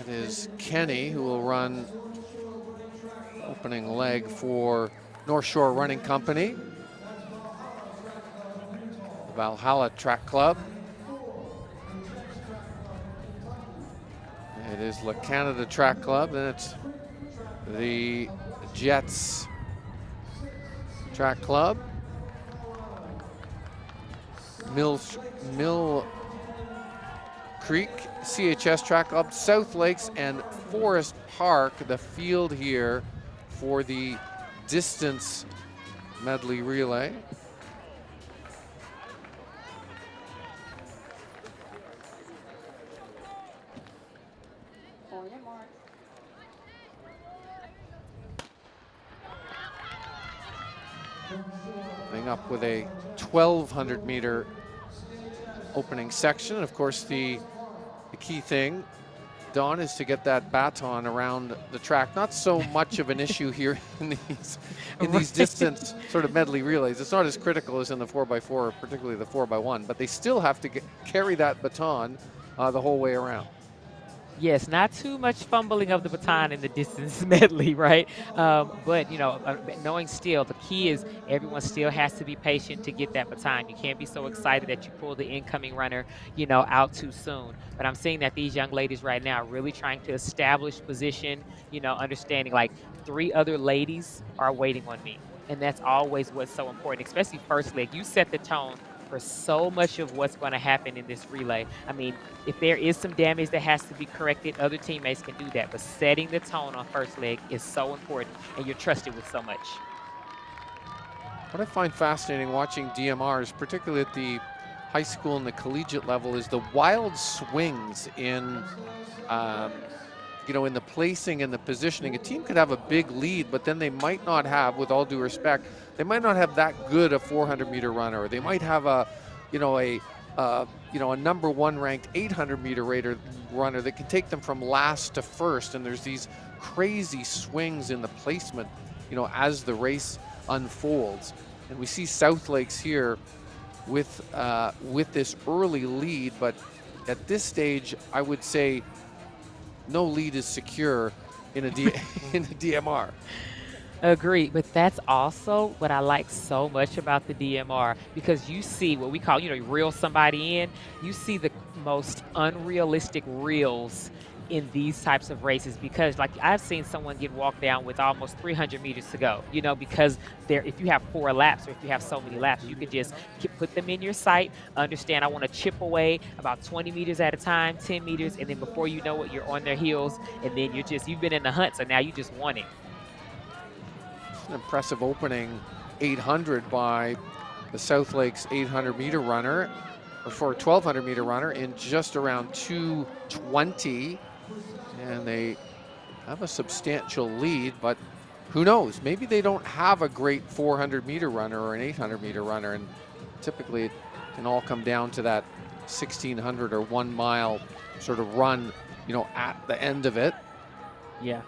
It is Kenny who will run opening leg for North Shore Running Company, Valhalla Track Club. It is La Canada Track Club, and it's the Jets Track Club. Mill Creek CHS Track Club, South Lakes and Forest Park, the field here for the distance medley relay. Coming up with a 1,200 meter opening section. And of course, the key thing, Don, is to get that baton around the track. Not so much of an issue here in these distance sort of medley relays. It's not as critical as in the 4x4, particularly the 4x1, but they still have to carry that baton the whole way around. Yes, not too much fumbling of the baton in the distance medley, right? But, knowing still, the key is everyone still has to be patient to get that baton. You can't be so excited that you pull the incoming runner, out too soon. But I'm seeing that these young ladies right now are really trying to establish position, understanding like 3 other ladies are waiting on me. And that's always what's so important, especially first leg. You set the tone for so much of what's going to happen in this relay. I mean, if there is some damage that has to be corrected, other teammates can do that. But setting the tone on first leg is so important, and you're trusted with so much. What I find fascinating watching DMRs, particularly at the high school and the collegiate level, is the wild swings in in the placing and the positioning. A team could have a big lead, but then they might not have, with all due respect, they might not have that good a 400-meter runner, or they might have a number 1 ranked 800-meter runner that can take them from last to first. And there's these crazy swings in the placement, as the race unfolds. And we see South Lakes here with this early lead, but at this stage, I would say no lead is secure in a DMR. Agreed, but that's also what I like so much about the DMR, because you see what we call, reel somebody in. You see the most unrealistic reels in these types of races, because like I've seen someone get walked down with almost 300 meters to go, because if you have 4 laps or if you have so many laps, you can just put them in your sight, understand I want to chip away about 20 meters at a time, 10 meters, and then before you know it, you're on their heels, and then you've been in the hunt, so now you just want it. An impressive opening 800 by the South Lakes 800-meter runner, or for a 1,200-meter runner, in just around 2:20, and they have a substantial lead, but who knows? Maybe they don't have a great 400-meter runner or an 800-meter runner, and typically it can all come down to that 1,600 or 1 mile sort of run, at the end of it. Yeah.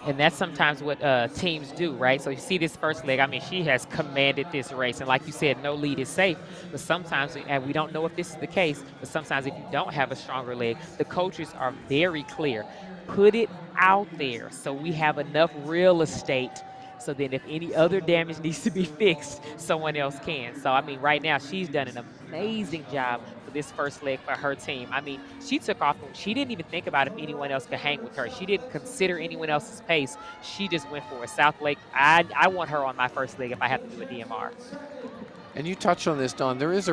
And that's sometimes what teams do, right? So you see this first leg, I mean, she has commanded this race. And like you said, no lead is safe. But sometimes, and we don't know if this is the case, but sometimes if you don't have a stronger leg, the coaches are very clear. Put it out there so we have enough real estate, so then if any other damage needs to be fixed, someone else can. So, I mean, right now she's done an amazing job for this first leg for her team. I mean, she took off. She didn't even think about if anyone else could hang with her. She didn't consider anyone else's pace. She just went for it. South Lake, I want her on my first leg if I have to do a DMR. And you touched on this, Don. There is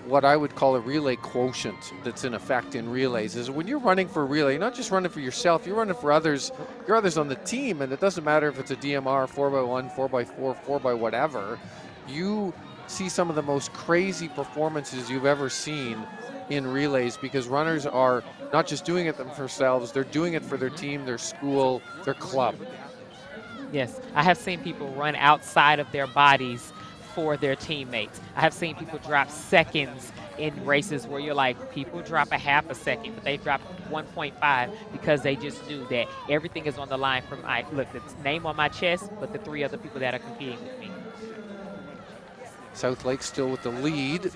what I would call a relay quotient that's in effect in relays. Is when you're running for a relay, you're not just running for yourself, you're running for others. You're others on the team, and it doesn't matter if it's a DMR, 4x1, 4x4, 4x whatever. You see some of the most crazy performances you've ever seen in relays, because runners are not just doing it themselves, they're doing it for their team, their school, their club. Yes, I have seen people run outside of their bodies for their teammates. I have seen people drop seconds in races where you're like, people drop a half a second, but they drop 1.5 because they just knew that everything is on the line from look, the name on my chest, but the 3 other people that are competing with me. South Lake still with the lead.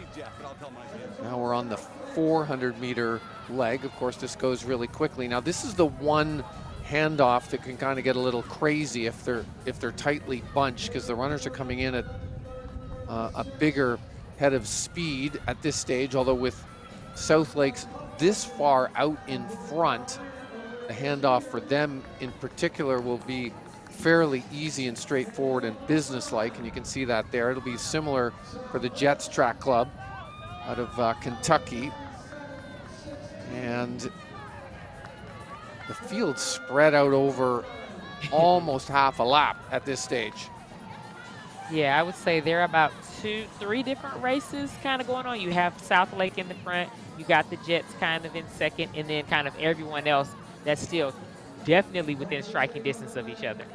Now we're on the 400-meter leg. Of course, this goes really quickly. Now, this is the one handoff that can kind of get a little crazy if they're tightly bunched, because the runners are coming in at a bigger head of speed at this stage. Although with South Lakes this far out in front, the handoff for them in particular will be fairly easy and straightforward and businesslike, and you can see that there. It'll be similar for the Jets Track Club out of Kentucky. And the field spread out over almost half a lap at this stage. Yeah, I would say there are about 3 different races kind of going on. You have South Lake in the front, you got the Jets kind of in second, and then kind of everyone else that's still definitely within striking distance of each other.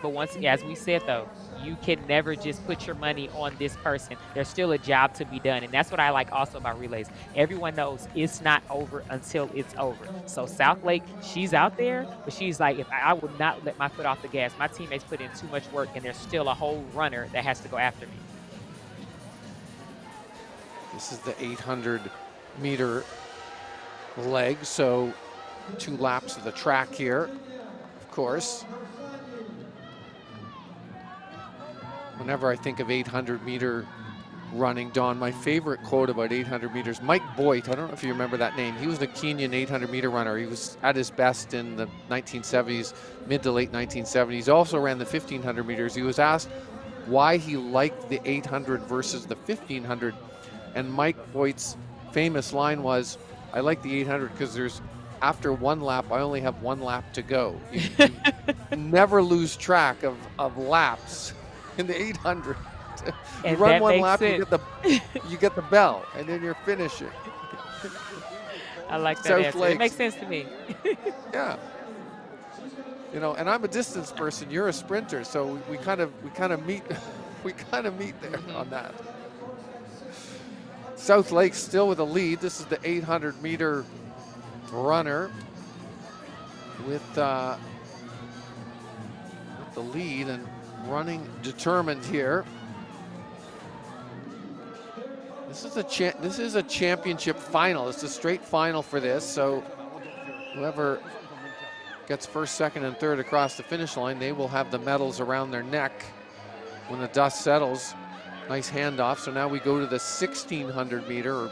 But once, as we said though, you can never just put your money on this person. There's still a job to be done. And that's what I like also about relays. Everyone knows it's not over until it's over. So South Lake, she's out there, but she's like, if I would not let my foot off the gas. My teammates put in too much work, and there's still a whole runner that has to go after me. This is the 800-meter leg, so 2 laps of the track here, of course. Whenever I think of 800-meter running, Don, my favorite quote about 800 meters, Mike Boyd, I don't know if you remember that name. He was the Kenyan 800-meter runner. He was at his best in the 1970s, mid to late 1970s. He also ran the 1500 meters. He was asked why he liked the 800 versus the 1500, and Mike Boyd's famous line was, I like the 800 because after 1 lap, I only have 1 lap to go. You never lose track of laps in the 800. You run 1 lap, you get the bell, and then you're finishing. I like that answer. It makes sense to me. Yeah. You know, and I'm a distance person. You're a sprinter, so we kind of meet there on that. South Lake still with a lead. This is the 800-meter runner with the lead and running determined here. This is a championship final. It's a straight final for this. So whoever gets first, second, and third across the finish line, they will have the medals around their neck when the dust settles. Nice handoff. So now we go to the 1600-meter, or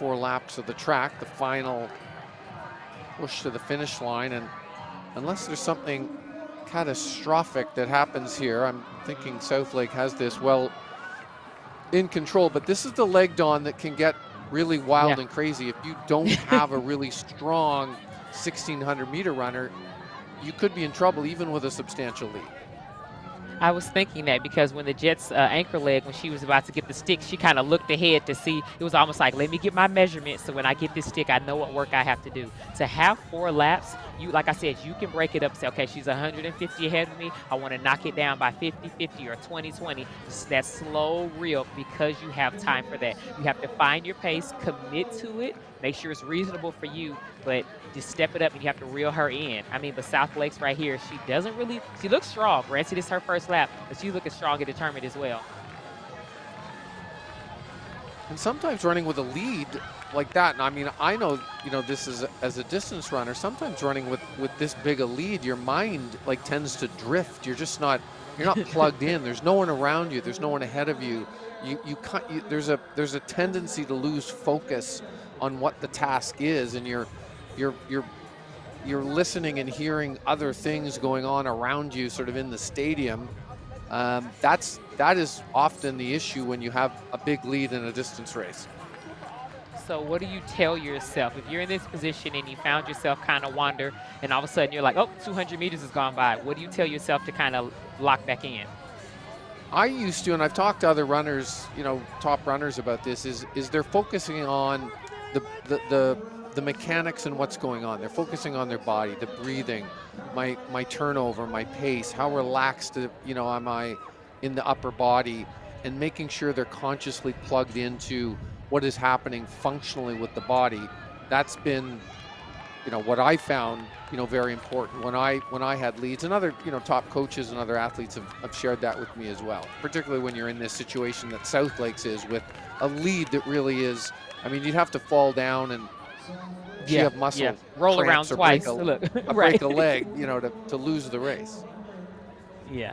4 laps of the track, the final push to the finish line. And unless there's something catastrophic that happens here, I'm thinking South Lake has this well in control. But this is the leg, Don, that can get really wild and crazy. If you don't have a really strong 1600-meter runner, you could be in trouble even with a substantial lead. I was thinking that because when the Jets anchor leg, when she was about to get the stick, she kind of looked ahead to see. It was almost like, let me get my measurement, so when I get this stick, I know what work I have to do. To have 4 laps, like I said, you can break it up. Say, okay, she's 150 ahead of me. I want to knock it down by 50-50 or 20-20. That slow reel, because you have time for that. You have to find your pace, commit to it, make sure it's reasonable for you, but just step it up and you have to reel her in. I mean, but South Lakes right here, she looks strong. Granted, it's her first lap, but she's looking strong and determined as well. And sometimes running with a lead like that, and I mean, I know, this is as a distance runner, sometimes running with this big a lead, your mind like tends to drift. You're not plugged in. There's no one around you. There's no one ahead of you. There's a tendency to lose focus on what the task is, and you're listening and hearing other things going on around you, sort of in the stadium. That is often the issue when you have a big lead in a distance race. So what do you tell yourself if you're in this position and you found yourself kind of wander, and all of a sudden you're like, oh, 200 meters has gone by? What do you tell yourself to kind of lock back in? I used to, and I've talked to other runners, top runners about this, is they're focusing on the mechanics and what's going on. They're focusing on their body, the breathing, my turnover, my pace, how relaxed am I in the upper body, and making sure they're consciously plugged into what is happening functionally with the body. That's been what I found very important when I had leads, and other top coaches and other athletes have shared that with me as well, particularly when you're in this situation that South Lakes is, with a lead that really is, I mean, you'd have to fall down and she Yeah, have yeah. muscle Roll around cramps or break twice. Look, break right. a leg, you know, to lose the race. Yeah.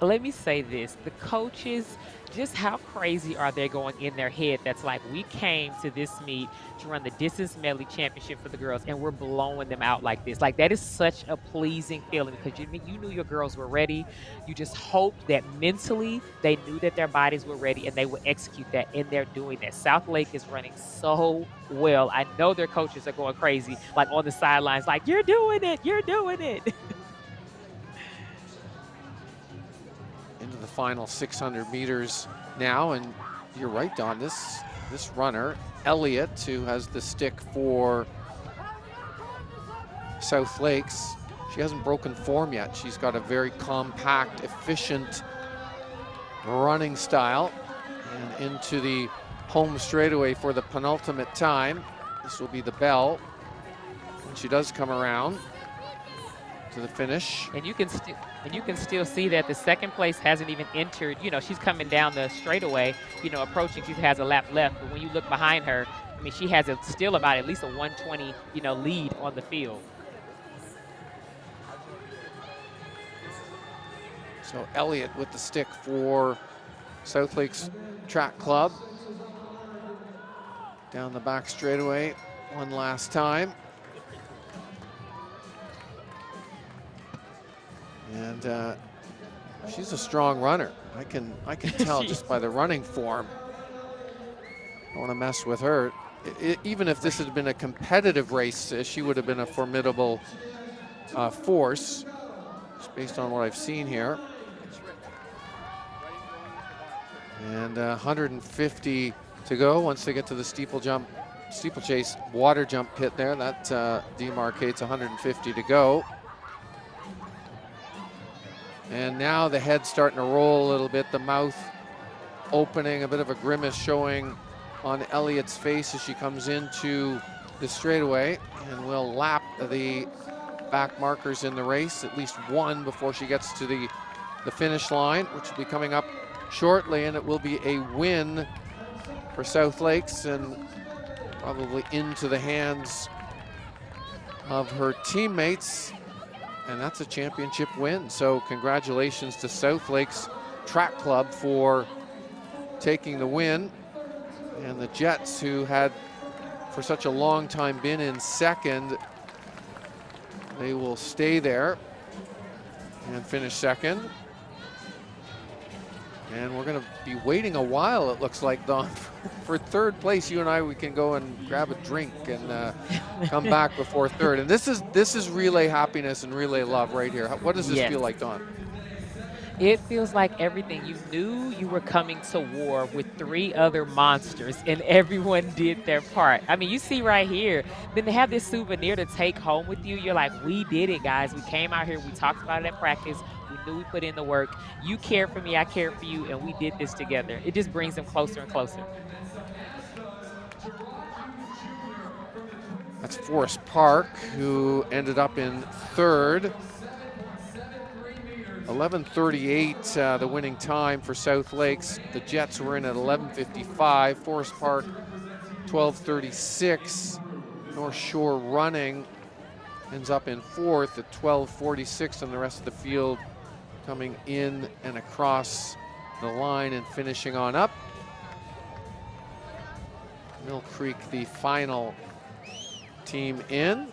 Let me say this. The coaches, just how crazy are they going in their head? That's like, we came to this meet to run the distance medley championship for the girls, and we're blowing them out like this. Like, that is such a pleasing feeling because you knew your girls were ready. You just hoped that mentally they knew that their bodies were ready and they would execute that, and they're doing that. South Lake is running so well. I know their coaches are going crazy, like on the sidelines, like, you're doing it, you're doing it. Into the final 600 meters now, and you're right, Don. This runner, Elliott, who has the stick for South Lakes, she hasn't broken form yet. She's got a very compact, efficient running style. And into the home straightaway for the penultimate time. This will be the bell. And she does come around to the finish. And you can still see that the second place hasn't even entered. You know, she's coming down the straightaway, approaching. She has a lap left. But when you look behind her, I mean, she has still about at least a 120, lead on the field. So Elliott with the stick for South Lakes Track Club. Down the back straightaway one last time. And she's a strong runner. I can tell just by the running form. I don't want to mess with her. Even if this had been a competitive race, she would have been a formidable force, just based on what I've seen here. And 150 to go once they get to the steeplechase water jump pit there. That demarcates 150 to go. And now the head's starting to roll a little bit, the mouth opening, a bit of a grimace showing on Elliott's face as she comes into the straightaway, and will lap the back markers in the race, at least one before she gets to the finish line, which will be coming up shortly, and it will be a win for South Lakes and probably into the hands of her teammates. And that's a championship win. So congratulations to South Lakes Track Club for taking the win. And the Jets, who had for such a long time been in second, they will stay there and finish second. And we're going to be waiting a while, it looks like, Don, for third place. You and I, we can go and grab a drink and come back before third. And this is relay happiness and relay love right here. What does this Yes. feel like, Don? It feels like everything. You knew you were coming to war with 3 other monsters, and everyone did their part. I mean, you see right here, then they have this souvenir to take home with you. You're like, we did it, guys. We came out here. We talked about it at practice. We knew we put in the work. You cared for me. I cared for you, and we did this together. It just brings them closer and closer. That's Forest Park, who ended up in third. 11:38, the winning time for South Lakes. The Jets were in at 11:55. Forest Park, 12:36. North Shore Running ends up in fourth at 12:46, and the rest of the field coming in and across the line and finishing on up. Mill Creek, the final team in.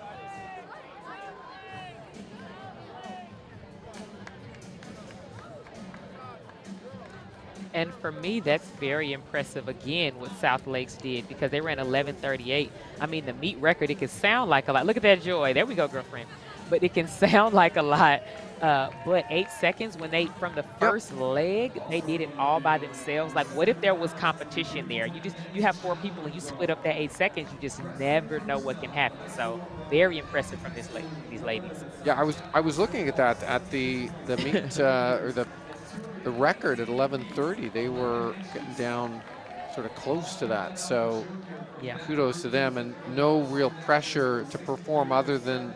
And for me, that's very impressive again what South Lakes did, because they ran 11:38. I mean, the meet record, it can sound like a lot. Look at that joy. There we go, girlfriend. But it can sound like a lot. But 8 seconds, when from the first leg, they did it all by themselves. Like, what if there was competition there? You have 4 people and you split up that 8 seconds. You just never know what can happen. So very impressive from these ladies. Yeah, I was looking at that at the meet or the record at 11:30. They were getting down sort of close to that. So Yeah. kudos to them, and no real pressure to perform other than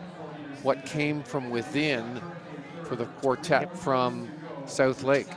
what came from within for the quartet from South Lake.